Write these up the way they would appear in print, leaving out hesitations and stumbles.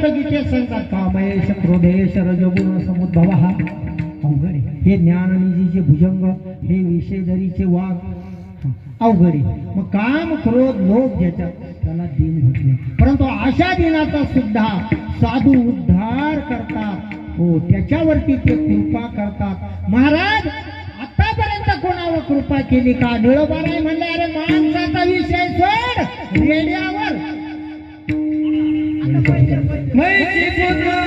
कुठं गीतेत सांगतात कामयेश क्रोधेश रजगुण समुद्भव अवघड आहे. हे ज्ञान आणि जे भुजंग हे विषय जरीचे वाघ अवघड आहे. मग काम क्रोध लोभ ज्याच्यात त्याला दिन म्हटले. परंतु अशा दिनाचा सुद्धा साधू उद्धार करतात. हो, त्याच्यावरती ते कृपा करतात. महाराज आतापर्यंत कोणावर कृपा केली का? निळोबाराय म्हणले अरे माणसाचा विषय सोड, रेड्यावर मैत्री पुत्र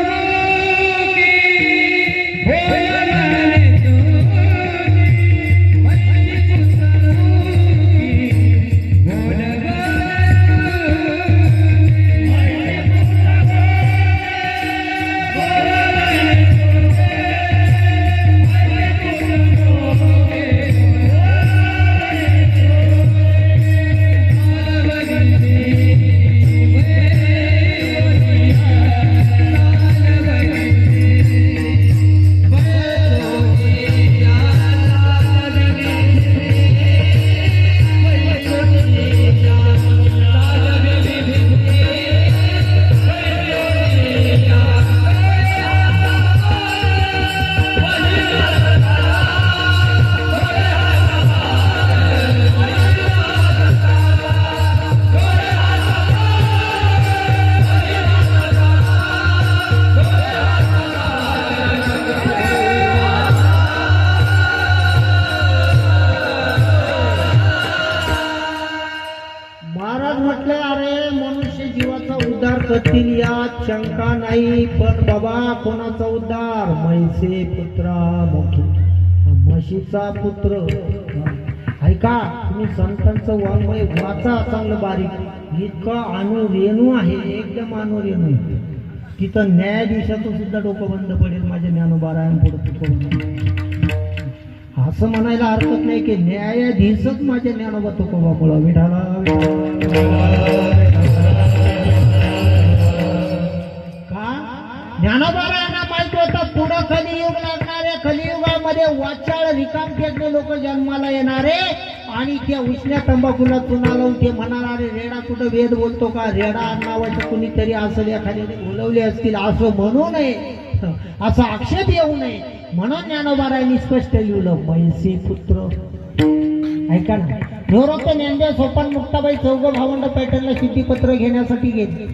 करतील यात शंका नाही. पण बाबा कोणाचा उद्धार? म्हैसे पुत्रा मोठी, म्हशीचा पुत्र. ऐका तुम्ही संतांचं वाङ्मय वाचा चांगलं बारीक. इतकं अनुरेणू आहे, एकदम अनुरेणू. तिथं न्यायाधीशाचं सुद्धा डोकं बंद पडेल माझ्या ज्ञानोबारायांपुढे. असं म्हणायला हरकत नाही की न्यायाधीशच माझ्या ज्ञानोबा तुकोबामुळं विठाला ज्ञानोबारायांना माहिती होतं पुढं कलियुग लागणारे. कलियुगामध्ये वाचाळ रिकाम फेकणे लोक जन्माला येणारे आणि त्या उष्ण्या तंबाखूला चुना लावून ते म्हणारे रेडा कुठं वेद बोलतो का? रेडा नावाचं कुणीतरी असं एखाद्याने बोलवले असतील असं म्हणू नये, असा आक्षेप येऊ नये म्हणून ज्ञानोबारायांनी स्पष्ट लिहिलं म्हैसे पुत्र. ऐका ना, निवृत्त ज्ञानदेव सोपान मुक्ताबाई चौघ भावंड पैठणला शिटीपत्र घेण्यासाठी गेले.